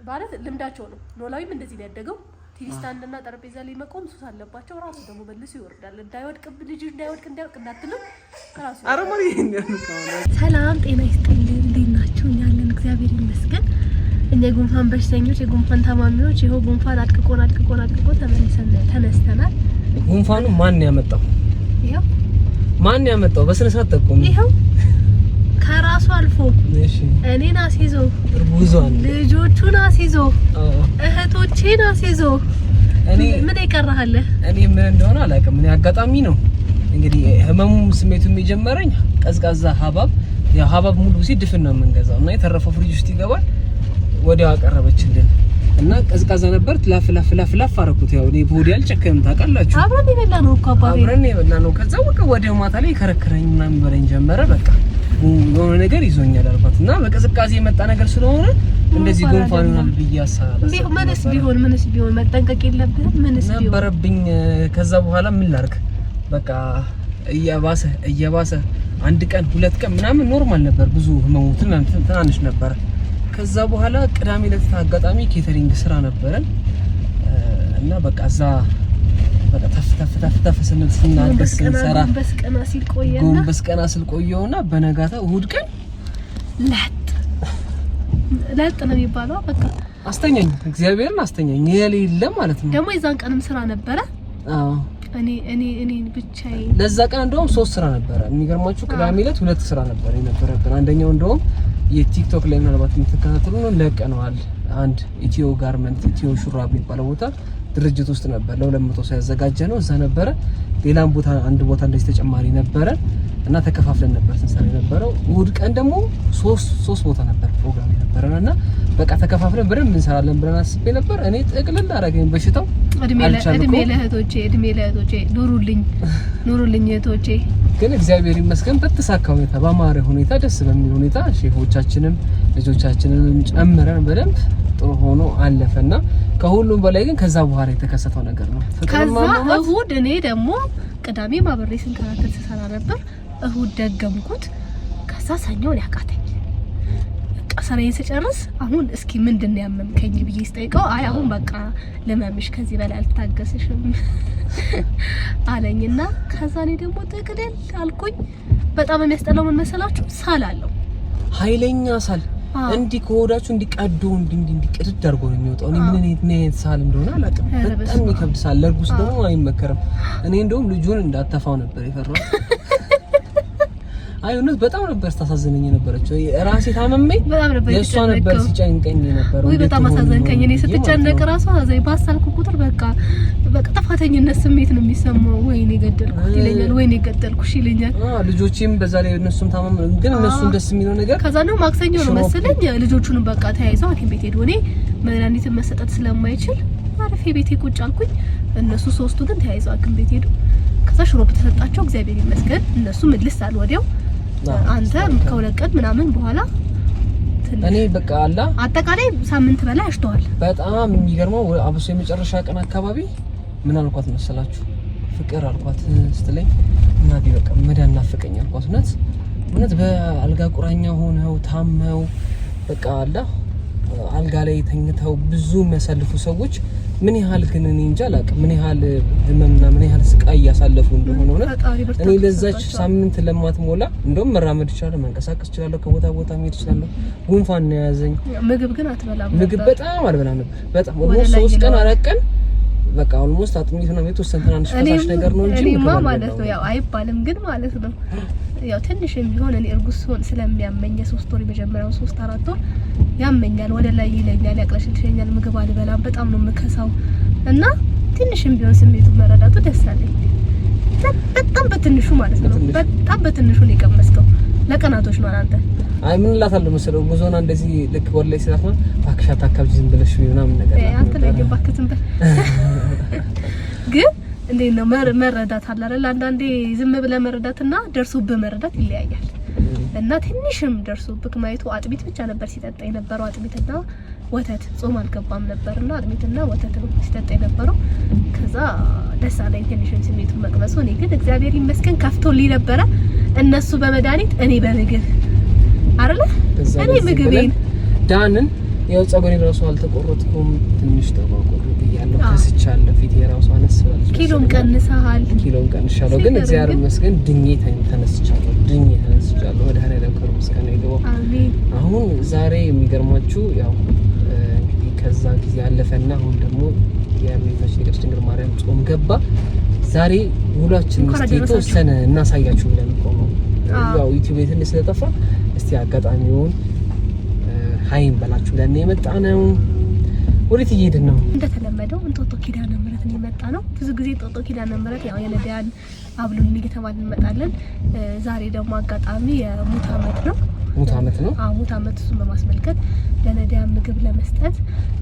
ማለት ልምዳቸው ነው። ኖላዊም እንደዚህ ነው ያደገው። ቲቪ ስታንድና ጠረጴዛ ላይ መቆም ሱስ አለባቸው። ራሱ ደግሞ መልሶ ይወርዳል። እንዳይወድቅ ልጅ እንዳይወድቅ እንዳትልም ራሱ አረማሪ ሰላም ጤና ይስጥልኝ። እንዴት ናችሁ? እኛ አለን እግዚአብሔር ይመስገን። እኛ ጉንፋን በሽተኞች የጉንፋን ታማሚዎች ይሄው ጉንፋን አድቅቆን ተነስተናል። ጉንፋኑ ማን ያመጣው? ይሄው ማን ያመጣው? በስነ ስርዓት ተቆም ይሄው ከራሱ አልፎ እኔን አስይዞ እርጉዟን ልጆቹን አስይዞ እህቶቼን አስይዞ እኔ ምን ይቀርሃል? እኔ ምን እንደሆነ አላውቅም። እኔ አጋጣሚ ነው እንግዲህ ህመሙ ስሜቱ የሚጀመረኝ ቀዝቃዛ ሀባብ ያው ሀባብ ሙሉ ሲድፍን ነው የምንገዛው እና የተረፈው ፍሪጅ ውስጥ ይገባል። ወዲያው አቀረበችልን እና ቀዝቃዛ ነበር። ላፍ አረኩት። ያው እኔ ቦዲ አልጨከም ታውቃላችሁ። አብረን የበላነው እኮ አባቴ አብረን የበላነው። ከዛ ወዲያው ማታ ላይ ከረከረኝ ምናምን በለኝ ጀመረ። በቃ የሆነ ነገር ይዞኛል አልኳት እና በቅዝቃዜ የመጣ ነገር ስለሆነ እንደዚህ ጉንፋን ይሆናል ብዬ አሳላለ። ምንስ ቢሆን መጠንቀቅ የለብህም? ምንስ ቢሆን ነበረብኝ። ከዛ በኋላ ምን ላድርግ በቃ እየባሰ አንድ ቀን ሁለት ቀን ምናምን ኖርማል ነበር። ብዙ ህመሙ ትናንሽ ነበር። ከዛ በኋላ ቅዳሜ ዕለት አጋጣሚ ኬተሪንግ ስራ ነበረን እና በቃ እዛ በቃ ተፍ ስናገስ ስንሰራ ጎንበስ ቀና ሲል ቆየውና በነጋታ እሁድ ቀን ለጥ ነው የሚባለው። በቃ አስተኛኝ፣ እግዚአብሔርን አስተኛኝ። የሌለ ማለት ነው። ደግሞ የዛን ቀንም ስራ ነበረ። አዎ እኔ ብቻዬ ለዛ ቀን እንደውም 3 ስራ ነበረ። የሚገርማችሁ ቅዳሜ ዕለት 2 ስራ ነበር የነበረብን። አንደኛው እንደውም የቲክቶክ ላይ ምናልባት የምትከታተሉ ነው ለቀነዋል። አንድ ኢትዮ ጋርመንት ኢትዮ ሹራብ የሚባለው ቦታ ድርጅት ውስጥ ነበር ለ200 ሰው ያዘጋጀ ነው። እዛ ነበረ። ሌላም ቦታ አንድ ቦታ እንደዚህ ተጨማሪ ነበረ እና ተከፋፍለን ነበር ስንሰራ የነበረው። እሁድ ቀን ደግሞ 3 ቦታ ነበር ፕሮግራም የነበረን እና በቃ ተከፋፍለን በደንብ እንሰራለን ብለን አስቤ ነበር። እኔ ጥቅልል አደረገኝ በሽታው። እድሜ ለእህቶቼ ኑሩልኝ እህቶቼ። ግን እግዚአብሔር ይመስገን በተሳካ ሁኔታ በማረ ሁኔታ ደስ በሚል ሁኔታ ሼፎቻችንም ልጆቻችንንም ጨምረን በደንብ ጥሩ ሆኖ አለፈና ከሁሉም በላይ ግን ከዛ በኋላ የተከሰተው ነገር ነው። ከዛ እሁድ እኔ ደግሞ ቅዳሜ ማብሬ ስንከራተት ሰራ ነበር። እሁድ ደገምኩት። ከዛ ሰኞ ያቃተኝ ቀሰሬን ስጨርስ አሁን እስኪ ምንድነው ያመምከኝ ብዬ ስጠይቀው አይ አሁን በቃ ለማምሽ ከዚህ በላይ አልታገስሽም አለኝና ከዛ እኔ ደግሞ ጥቅልል አልኩኝ። በጣም የሚያስጠላው ምን መሰላችሁ? ሳል አለው፣ ኃይለኛ ሳል እንዲህ ከሆዳችሁ እንዲቀዶ እንዲቀድድ አድርጎ ነው የሚወጣው። እኔ ምን ሳል እንደሆነ አላውቅም። በጣም ይከብድ ሳል። ለርጉስ ደግሞ አይመከርም። እኔ እንደውም ልጁን እንዳተፋው ነበር የፈራው። አይነት በጣም ነበር ታሳዝነኝ የነበረችው። ራሴ ታመመኝ የሷ ነበር ሲጨንቀኝ የነበረው። ወይ በጣም አሳዘንከኝ። እኔ ስትጨነቅ ራሱ አዘይ ባሳልኩ ቁጥር በቃ ጥፋተኝነት ስሜት ነው የሚሰማው። ወይኔ ገደልኩሽ ይለኛል። ልጆቼም በዛ ላይ እነሱም ታመሙ። ግን እነሱን ደስ የሚለው ነገር ከዛ ነው ማክሰኞ ነው መሰለኝ ልጆቹንም በቃ ተያይዘው ሐኪም ቤት ሄዱ። እኔ መድኃኒትን መሰጠት ስለማይችል አረፌ ቤቴ ቁጭ አልኩኝ። እነሱ 3ቱ ግን ተያይዘው ሐኪም ቤት ሄዱ። ከዛ ሽሮፕ ተሰጣቸው። እግዚአብሔር ይመስገን እነሱ ምልስ አሉ ወዲያው። አንተ ከሁለት ቀን ምናምን በኋላ እኔ በቃ አላ አጠቃላይ ሳምንት በላይ አሽቷል። በጣም የሚገርመው አብሶ የመጨረሻ ቀን አካባቢ ምን አልኳት መሰላችሁ? ፍቅር አልኳት ስትለኝ እናቴ በቃ መዳን ናፈቀኝ አልኳት። እውነት በአልጋ ቁራኛ ሆነው ታመው በቃ አላ አልጋ ላይ ተኝተው ብዙ የሚያሳልፉ ሰዎች ምን ያህል ግን እኔ እንጃ አላውቅም ምን ያህል ህመምና ምን ያህል ስቃይ ያሳለፉ እንደሆነ ነው። እኔ ለዛች ሳምንት ለማትሞላ እንደውም መራመድ ይችላል፣ መንቀሳቀስ ይችላል፣ ከቦታ ቦታ መሄድ ይችላል። ጉንፋን ነው ያዘኝ። ምግብ ግን አትበላም? ምግብ በጣም አልበላም ነበር። በጣም ኦልሞስት 3 ቀን 4 ቀን በቃ ኦልሞስት አጥሚት ነው የተወሰነ ትናንሽ ፈሳሽ ነገር ነው እንጂ እኔማ ማለት ነው ያው አይባልም ግን ማለት ነው ያው ትንሽም ቢሆን እኔ እርጉዝ ሆን ስለሚያመኝ 3 ወር የመጀመሪያው 3-4 ወር ያመኛል፣ ወደ ላይ ይለኛል፣ ያቅለሽልሽኛል። ምግብ አልበላም፣ በጣም ነው የምከሳው እና ትንሽም ቢሆን ስሜቱ መረዳቱ ደስ አለኝ። በጣም በትንሹ ማለት ነው በጣም በትንሹ ነው የቀመስከው። ለቀናቶች ነው አንተ አይ ምን ላታለው መሰለው ጉዞና እንደዚህ ልክ ወላይ ስለሆነ ባክሻት አካባቢ ዝም ብለሽ ምናምን ነገር አንተ ላይ ገባክትም ግን እንዴት ነው መረዳት አለ አይደል? አንዳንዴ ዝም ብለህ መረዳትና ደርሶብህ መረዳት ይለያያል። እና ትንሽም ደርሶብህ ማየቱ አጥሚት ብቻ ነበር ሲጠጣ የነበረው። አጥሚትና ወተት ጾም አልገባም ነበርና አጥሚትና ወተት ነው ሲጠጣ የነበረው። ከዛ ደስ አለኝ ትንሽም ስሜቱን መቅመሱ። እኔ ግን እግዚአብሔር ይመስገን ከፍቶልኝ ነበረ። እነሱ በመድኃኒት እኔ በምግብ አይደለ እኔ ምግቤን ዳንን ያው ጸጉሬን ራሱ አልተቆረጥኩም። ትንሽ ተቆርቆር ብያለሁ፣ ከስቻለሁ። ፊቴ ራሱ አነስ ብሏል። ኪሎም ቀንሻለሁ። ግን እግዚአብሔር ይመስገን ድኜ ተነስቻለሁ። ወደ ሀና ለምከሩ መስከነ ይገባ። አሜን። አሁን ዛሬ የሚገርማችሁ ያው እንግዲህ ከዛ ጊዜ አለፈና አሁን ደግሞ የእመቤታችን የቅድስት ድንግል ማርያም ጾም ገባ። ዛሬ ውሏችን እስቲ የተወሰነ እናሳያችሁ ብለን ቆመው ያው ዩቲዩብ ላይ ስለጠፋ እስቲ አጋጣሚውን ሀይም በላችሁ ለኔ የመጣ ነው። ወዴት እየሄድን ነው? እንደተለመደው እንጦጦ ኪዳነ ምህረት ነው የመጣ ነው። ብዙ ጊዜ እንጦጦ ኪዳነ ምህረት ያው የነዳያን አብሉን እየተባልን እንመጣለን። ዛሬ ደግሞ አጋጣሚ የሙት ዓመት ነው። ሙት ዓመት ነው። አዎ ሙት ዓመት እሱን በማስመልከት ለነዳያን ምግብ ለመስጠት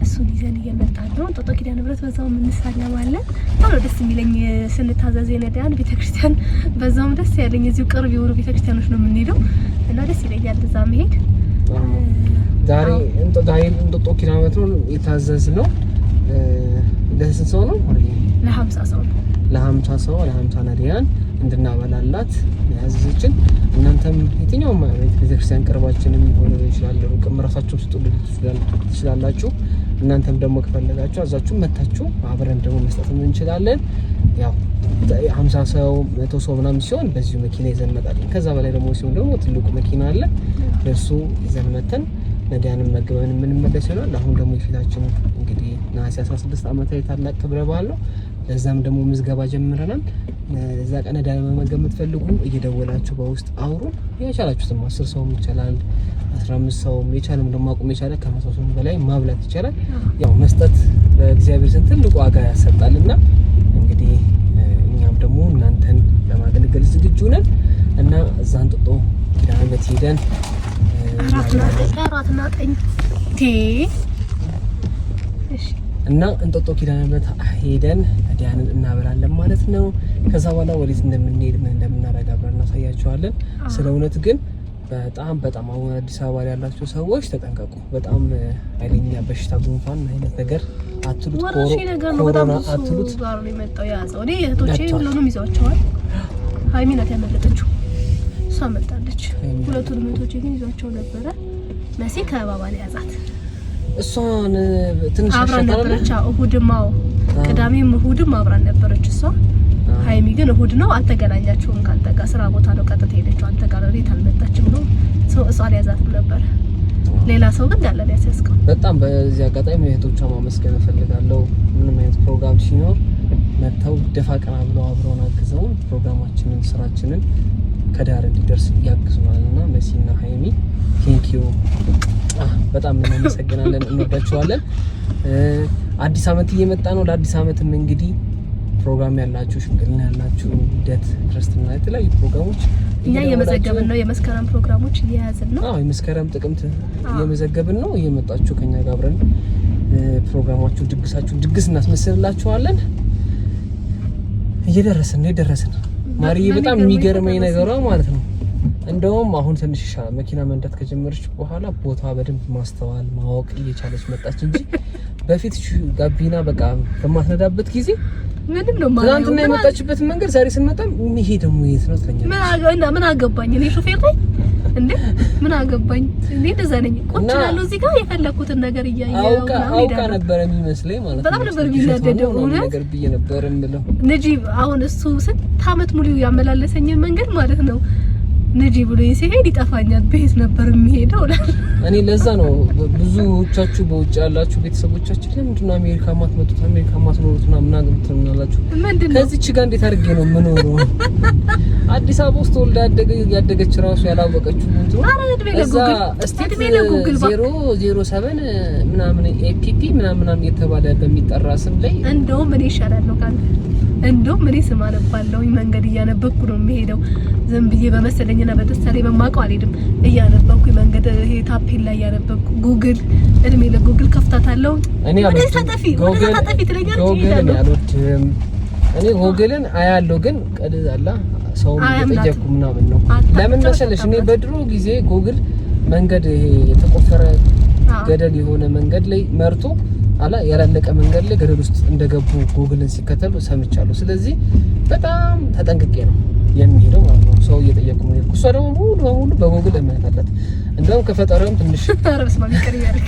እሱን ይዘን እየመጣን ነው። እንጦጦ ኪዳነ ምህረት በዛውም እንሳለማለን። በጣም ነው ደስ የሚለኝ ስንታዘዝ የነዳያን ቤተክርስቲያን። በዛውም ደስ ያለኝ እዚሁ ቅርብ የሆኑ ቤተክርስቲያኖች ነው የምንሄደው እና ደስ ይለኛል እዛ መሄድ። ዛሬ እንጦጦ ኪዳነ ምህረት ነው የታዘዝነው። ለስንት ሰው ነው? ለ50 ሰው ነው። ለ50 ሰው ለ50 ነዳያን እንድናበላላት ያዘዘችን። እናንተም የትኛውም ቤተክርስቲያን ቅርባችንም ሆነ ይችላል ሩቅም ራሳችሁ ስጡ ትችላላችሁ። እናንተም ደግሞ ከፈለጋችሁ አዛችሁ መታችሁ አብረን ደግሞ መስጠት እንችላለን። ያው 50 ሰው 100 ሰው ምናምን ሲሆን በዚሁ መኪና ይዘን እንመጣለን። ከዛ በላይ ደግሞ ሲሆን ደግሞ ትልቁ መኪና አለ፣ በሱ ይዘን መተን ነዳያንን መግበን የምንመለስ ይሆናል። አሁን ደግሞ የፊታችን እንግዲህ ነሐሴ 16 ዓመታዊ ታላቅ ክብረ በዓል ነው። ለዛም ደግሞ ምዝገባ ጀምረናል። እዛ ቀን ነዳያን መመገብ የምትፈልጉ እየደወላችሁ በውስጥ አውሩ። የቻላችሁትም 10 ሰውም ይቻላል 15 ሰውም የቻለም ደግሞ አቁም የቻለ ከ100 ሰው በላይ ማብላት ይቻላል። ያው መስጠት በእግዚአብሔር ዘንድ ትልቁ ዋጋ ያሰጣልና እንግዲህ እኛም ደግሞ እናንተን ለማገልገል ዝግጁ ነን እና እዛ እንጦጦ ኪዳነ ምህረት ሄደን አራትና ቀኝ እና እንጦጦ ኪዳነ ምህረት ሄደን ነዳያንን እናበላለን ማለት ነው። ከዛ በኋላ ወዴት እንደምንሄድ ምን እንደምናደርግ አብረን እናሳያችኋለን። ስለ እውነት ግን በጣም አሁን አዲስ አበባ ላይ ያላችሁ ሰዎች ተጠንቀቁ። በጣም ኃይለኛ በሽታ ጉንፋን አይነት ነገር አትሉት፣ ኮሮና አትሉት ጋር ነው የመጣው ያዘው። እኔ እህቶቼ ሁሉንም ይዘዋቸዋል። ሀይሚ ናት ያመለጠችው፣ እሷ መጣለች። ሁለቱንም እህቶቼ ግን ይዟቸው ነበረ። መሲ ከባባ ላይ ያዛት። እሷን ትንሽ አብራን ነበረች። እሁድማው ቅዳሜም እሁድም አብራን ነበረች እሷ። ሀይሚ ግን እሁድ ነው አልተገናኛችሁም። ካንተ ጋር ስራ ቦታ ነው ቀጥታ ሄደችው። አንተ ጋር ቤት አልመጣችም ነው ሰው እሷን ያዛትም ነበር። ሌላ ሰው ግን ያለ ያስያዝከው። በጣም በዚህ አጋጣሚ እህቶቿ ማመስገን እፈልጋለሁ። ምንም አይነት ፕሮግራም ሲኖር መተው ደፋ ቀና ብለው አብረውን አግዘውን ፕሮግራማችንን ስራችንን ከዳር እንዲደርስ ያግዙናልና መሲና ሀይሚ ቴንኪዩ በጣም እናመሰግናለን። እንወዳችኋለን። አዲስ አመት እየመጣ ነው። ለአዲስ አመትም እንግዲህ ፕሮግራም ያላችሁ፣ ሽምግልና ያላችሁ፣ ልደት፣ ክርስትና የተለያዩ ፕሮግራሞች እኛ እየመዘገብን ነው። የመስከረም ፕሮግራሞች እየያዝን ነው። የመስከረም ጥቅምት እየመዘገብን ነው። እየመጣችሁ ከኛ ጋር አብረን ፕሮግራማችሁ ድግስ እናስመስልላችኋለን። እየደረስን ነው። ማርዬ በጣም የሚገርመኝ ነገሯ ማለት ነው እንደውም አሁን ትንሽ መኪና መንዳት ከጀመረች በኋላ ቦታ በደንብ ማስተዋል ማወቅ እየቻለች መጣች እንጂ በፊት ጋቢና በቃ በማትነዳበት ጊዜ ምንም ነው ማለት ነው። ትናንትና የመጣችበት መንገድ ዛሬ ስንመጣ ይሄ ደግሞ የት ነው ትለኛለች። ምን አገባኝ እኔ ሹፌር ነኝ እንዴ? ምን አገባኝ እኔ እንደዛ ነኝ። ቁጭ ያለው እዚህ ጋር የፈለኩትን ነገር እያየሁ አውቃ ነበር የሚመስለኝ ማለት ነው። በጣም ነበር የሚናደደው ነገር ብዬ ነበር እንብለው ነጂብ አሁን እሱ ስንት አመት ሙሉ ያመላለሰኝ መንገድ ማለት ነው ነጂ ብሎ ሲሄድ ይጠፋኛል። ቤት ነበር የሚሄደው። እኔ ለዛ ነው ብዙዎቻችሁ በውጭ ያላችሁ ቤተሰቦቻችን ለምንድን ነው አሜሪካ ማትመጡት አሜሪካ ማትኖሩትና ምናምን ትምናላችሁ? ከዚህች ጋር እንዴት አድርጌ ነው የምኖረው? አዲስ አበባ ውስጥ ወልዳ ያደገች ራሱ ያላወቀችው እንትን እዛ ስቴት 007 ምናምን ኤፒፒ ምናምን የተባለ በሚጠራ ስም ላይ እንደውም እኔ ይሻላለሁ ካንተ። እንደውም እኔ ስም አነባለሁ መንገድ እያነበብኩ ነው የሚሄደው። ዝም ብዬ በመሰለኝና በተሰለኝ በማውቀው አልሄድም። እያነበብኩ መንገድ ይሄ ታፔላ እያነበብኩ ጉግል እድሜ ለጉግል ከፍታታለሁ። እኔ ጉግልን አያለሁ ግን ቀድዛላ ሰው እየጠየቁ ምናምን ነው። ለምን መሰለሽ እኔ በድሮ ጊዜ ጉግል መንገድ ይሄ የተቆፈረ ገደል የሆነ መንገድ ላይ መርቶ ያላለቀ መንገድ ላይ ገደል ውስጥ እንደገቡ ጎግልን ሲከተሉ ሰምቻለሁ። ስለዚህ በጣም ተጠንቅቄ ነው የሚሄደው ማለት ነው። ሰው እየጠየቁ ነው። እሷ ደግሞ ሙሉ በሙሉ በጎግል እምነት አላት። እንደውም ከፈጠረም ትንሽ ታረስ ማሚቀር ያርክ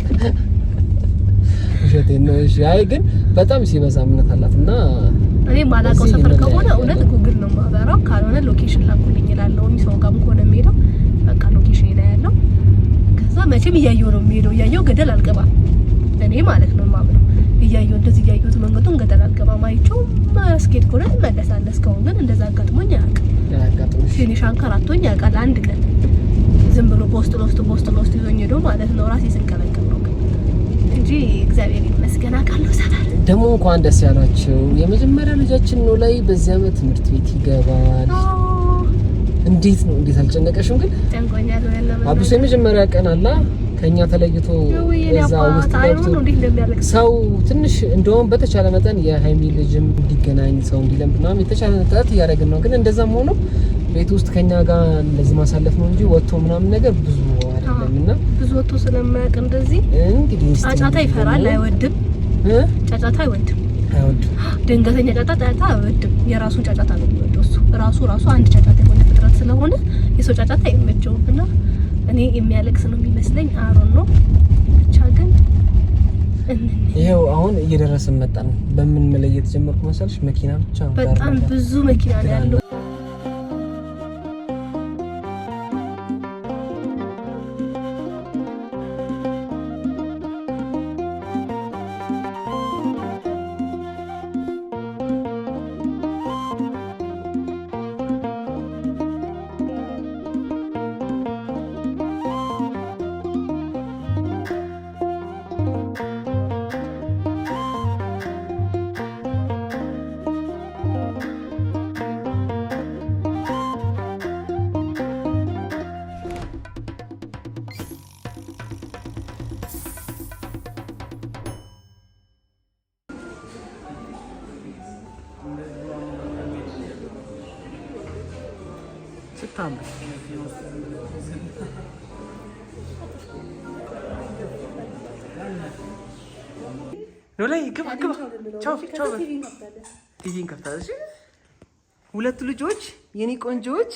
እሺ ነው። እሺ አይ ግን በጣም ሲበዛ እምነት አላትና እኔ ማላውቀው ሰፈር ከሆነ እውነት ጉግል ነው ማበራው። ካልሆነ ሎኬሽን ላኩልኝ ይላልው። ሰው ጋርም ከሆነ የሚሄደው በቃ ሎኬሽን ላይ ያለው ከዛ መቼም እያየው ነው የሚሄደው። እያየው ገደል አልገባም እኔ ማለት ነው ማምነው። እያየው እንደዚህ እያየሁት መንገዱን ገደል አልገባም። አይቼው ማስኬድ ከሆነ እመለሳለሁ። እስካሁን ግን እንደዛ አጋጥሞኝ አያውቅም። ፊኒሽ አንከራቶኝ ያውቃል አንድ ቀን ዝም ብሎ ፖስት ሎስት ይዞኝ ሄዶ ማለት ነው። ራሴ ስንቀለቀል ነው እንጂ እግዚአብሔር ይመስገን አውቃለሁ። ሰፈር ደግሞ እንኳን ደስ ያላችሁ። የመጀመሪያ ልጃችን ነው ላይ በዚህ አመት ትምህርት ቤት ይገባል። እንዴት ነው? እንዴት አልጨነቀሽም? ግን ጨንቆኛል። አብሶ የመጀመሪያ ቀን አላ ከኛ ተለይቶ እዛው ውስጥ ገብቶ ሰው ትንሽ እንደውም በተቻለ መጠን የሃይሚ ልጅም እንዲገናኝ ሰው እንዲለምድ ምናምን የተቻለ ጥረት እያደረግን ነው። ግን እንደዛም ሆኖ ቤት ውስጥ ከኛ ጋር እንደዚህ ማሳለፍ ነው እንጂ ወጥቶ ምናምን ነገር ብዙ አይደለምና ብዙ ወጥቶ ስለማያውቅ እንደዚህ እንግዲህ ጫጫታ ይፈራል፣ አይወድም። ጫጫታ አይወድም። ድንገተኛ ጫጫታ አይወድም። የራሱን ጫጫታ ነው የሚወደው እሱ ራሱ አንድ ጫጫታ የሆነ ፍጥረት ስለሆነ የሰው ጫጫታ አይመቸውም። እና እኔ የሚያለቅስ ነው የሚመስለኝ አሮን ነው ብቻ። ግን ይሄው አሁን እየደረስን መጣን። በምን መለየት ጀመርኩ መሰልሽ? መኪና ብቻ ነው፣ በጣም ብዙ መኪና ነው ያለው። ስታምር ነው ላይ ግባ ቻው ቲቪን ከፍታለሽ። ሁለት ልጆች የኔ ቆንጆዎች።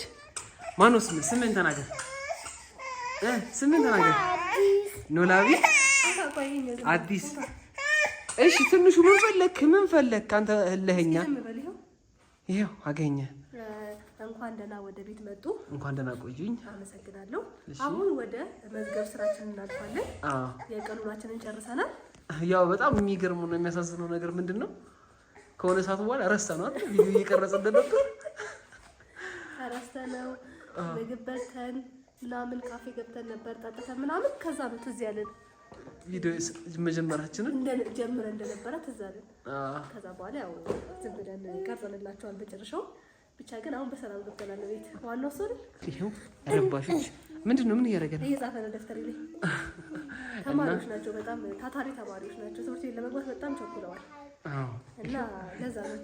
ማነው ስምን ተናገር፣ ስምን ተናገር። ኖላዊ አዲስ። እሺ ትንሹ ምን ፈለክ አንተ እልኸኛ? ይሄው አገኘ። እንኳን ደህና ወደ ቤት መጡ። እንኳን ደህና ቆዩኝ። አመሰግናለሁ። አሁን ወደ መዝገብ ስራችን እናልፋለን። የቀን ውሏችንን ጨርሰናል። ያው በጣም የሚገርመው ነው የሚያሳዝነው ነገር ምንድነው ከሆነ ሰዓት በኋላ ረስተነው አይደል? ቪዲዮ እየቀረጸ እንደነበር ረስተነው። ምግብ በልተን ምናምን ካፌ ገብተን ነበር ጠጥተን ምናምን። ከዛ ነው ትዝ ያለን ቪዲዮ መጀመራችንን ጀምረን እንደነበረ ትዝ አለን። ከዛ በኋላ ያው ዝም ብለን ቀርጸንላችኋል በጨረሻው። ብቻ ግን አሁን በሰላም ገብተናል ቤት። ዋናው ሰው አይደል? ይሄው ረባሾች ምንድነው? ምን እያደረገ ነው? እየጻፈ ነው ደፍተር ላይ። ተማሪዎች ናቸው፣ በጣም ታታሪ ተማሪዎች ናቸው። ትምህርት ቤት ለመግባት በጣም ቸኩለዋል። እና ለዛ ነው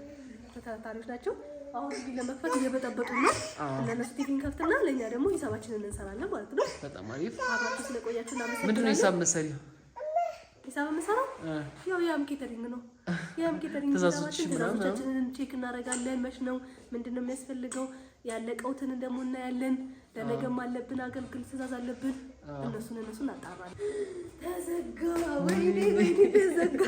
ታታሪዎች ናቸው። አሁን ግን ለመክፈት እየበጠበጡ ነው። እነሱ ቲቪን ከፍትና ለኛ ደግሞ ሂሳባችንን እንሰራለን ማለት ነው። በጣም አሪፍ። አብራችሁ ስለቆያችሁ እናመሰግናለን። ምንድነው ሂሳብ መሰሪያ? ሂሳብ መሰራ ያው ያም ኬተሪንግ ነው። ያም ኬተሪንግ ትእዛዞቻችንን ቼክ እናደርጋለን። መች ነው ምንድነው የሚያስፈልገው? ያለቀውትን ደግሞ እናያለን። ለነገም አለብን አገልግል ትእዛዝ አለብን። እነሱን እናጣራለን። ተዘጋ ወይ ተዘጋ።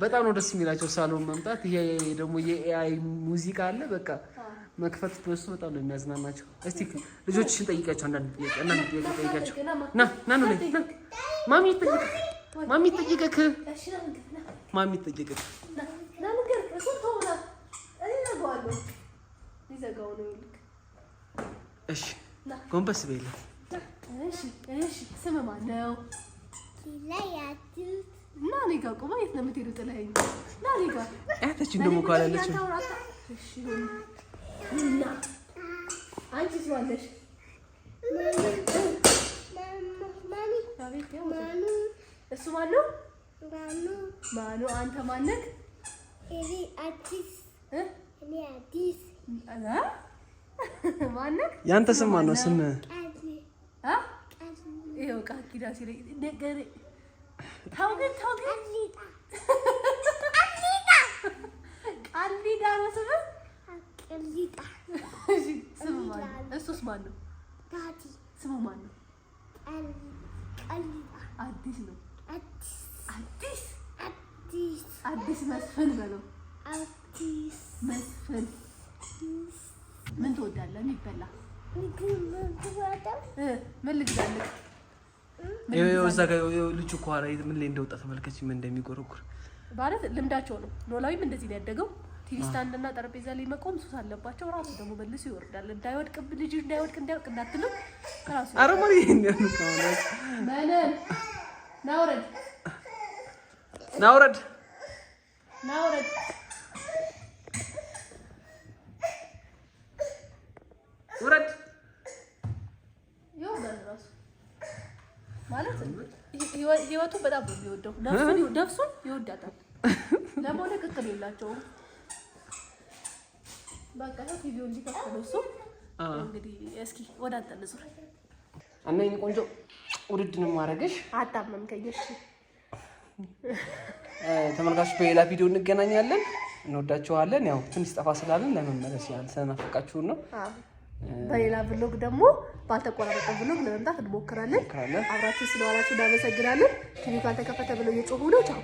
በጣም ነው ደስ የሚላቸው ሳሎን መምጣት። ይሄ ደግሞ የኤአይ ሙዚቃ አለ። በቃ መክፈት በሱ በጣም ነው የሚያዝናናቸው። እስቲ ልጆችሽን ጠይቃቸው፣ አንዳንድ ጥያቄ ጠይቃቸው። ና ነው ላይ ማሚ ጠይቀክ ማሚ ጠይቀክ ማሚ ጠይቀክ ና ነገር እሱ ተውና እኔ ነገዋለሁ ሊዘጋው ነው ይልክ። እሺ ጎንበስ በይለ። እሺ ስም ማን ነው? እና እኔ ጋር ቁማ። የት ነው የምትሄዱ? ጥለኸኝ ና እኔ ጋር አያታችን ደግሞ ካላለች እሺ እና አንቺ ስዋለሽ እሱ ማን ነው? ማኑ አንተ ማነህ? እኔ አዲስ ማነህ? ያንተ ስም ማን ነው? ስም ይኸው ቃል ኪዳን ሲለኝ ታውገን ቃሊዳ ነው ስምህ? ቃሊዳ። እሺ ስሙ ማን ነው? እሱስ ማን ነው? ዳዲ። ስሙ ማን ነው? ቃሊዳ። አዲስ ነው። አዲስ መስፍን በለው። አዲስ መስፍን። ምን ትወዳለህ የሚበላ? ምን ልግዛልህ? እዛ ጋር ልጁ እኮ ኋላ ምን ላይ እንደወጣ ተመልከች፣ ምን እንደሚጎረጉር ማለት ልምዳቸው ነው። ኖላዊም እንደዚህ ነው ያደገው። ቲቪ ስታንድና ጠረጴዛ ላይ መቆም ሱስ አለባቸው። ራሱ ደግሞ መልሶ ይወርዳል። እንዳይወድቅብ ልጅ እንዳይወድቅ እንዳትልም ራሱ አረማሪ እንደምታውቁት ማነን ናውረድ ውረድ ይወርዳል ራሱ ማለት ህይወቱ በጣም ነው የሚወደው። ነፍሱን ይወዳታል። ለሞለቅ እቅድ የላቸውም። በቃ ነው ቲቪውን ሊከፍተው እሱ እንግዲህ እስኪ ወደ አንተ ልዙር እና የእኔ ቆንጆ ውድድ ነው ማረግሽ። አጣመምከኝ። እሺ ተመልካቾች በሌላ ቪዲዮ እንገናኛለን። እንወዳችኋለን። ያው ትንሽ ጠፋ ስላለን ለመመለስ ያህል ስለናፈቃችሁን ነው። በሌላ ብሎግ ደግሞ ባልተቆራረጠ ብሎግ ለመምጣት እንሞክራለን። አብራችሁ ስለዋላችሁ እናመሰግናለን። ቲቪ ካልተከፈተ ብለው እየጮሁ ነው። ቻው